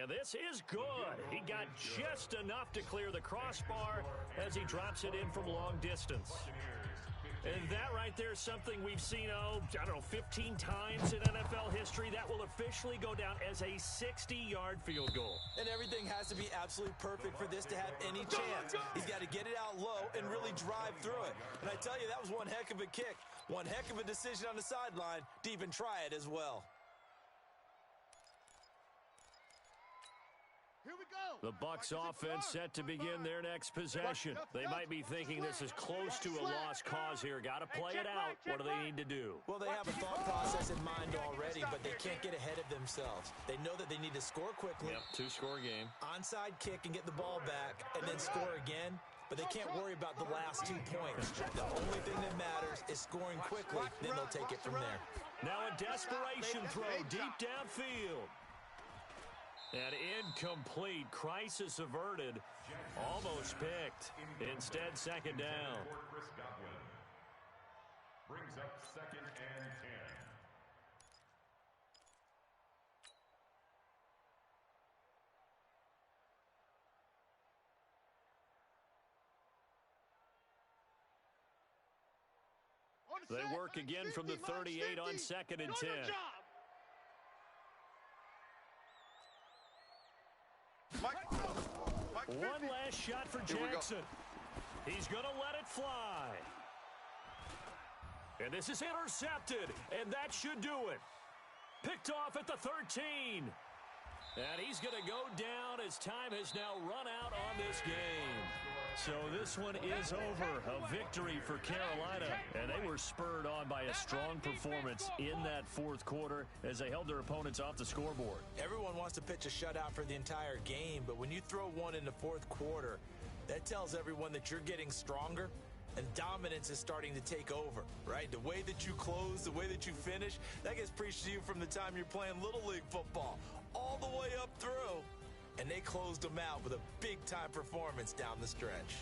F: And this is good. He got just enough to clear the crossbar as he drops it in from long distance. And that right there is something we've seen, 15 times in NFL history. That will officially go down as a 60-yard field goal.
H: And everything has to be absolutely perfect for this to have any chance. He's got to get it out low and really drive through it. And I tell you, that was one heck of a kick. One heck of a decision on the sideline to even try it as well.
A: Here we
F: The Bucs offense set to begin their next possession. They might be thinking this is close to a lost cause here. Got to play it out. What do they need to do?
H: Well, they have a thought process in mind already, but they can't get ahead of themselves. They know that they need to score quickly.
F: Yep, two-score game.
H: Onside kick and get the ball back, and then score again. But they can't worry about the last 2 points. The only thing that matters is scoring quickly. Then they'll take it from there.
F: Now a desperation throw deep downfield. And incomplete. Crisis averted. Almost picked. Instead, second down.
G: Brings up 2nd and 10.
F: They work again from the 38 on 2nd and 10. One last shot for Jackson. He's going to let it fly. And this is intercepted, and that should do it. Picked off at the 13. And he's going to go down as time has now run out on this game. So this one is over. A victory for Carolina, and they were spurred on by a strong performance in that fourth quarter as they held their opponents off the scoreboard.
H: Everyone wants to pitch a shutout for the entire game, but when you throw one in the fourth quarter, that tells everyone that you're getting stronger and dominance is starting to take over, right? The way that you close, the way that you finish, that gets preached to you from the time you're playing Little League football all the way up through. And they closed them out with a big-time performance down the stretch.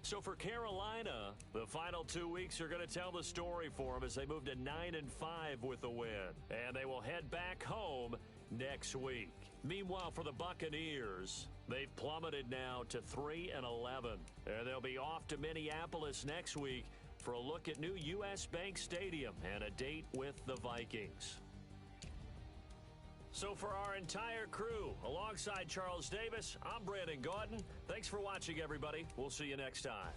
F: So for Carolina, the final 2 weeks are going to tell the story for them as they move to 9-5 with a win. And they will head back home next week. Meanwhile, for the Buccaneers, they've plummeted now to 3-11. And they'll be off to Minneapolis next week for a look at new U.S. Bank Stadium and a date with the Vikings. So for our entire crew, alongside Charles Davis, I'm Brandon Gauton. Thanks for watching, everybody. We'll see you next time.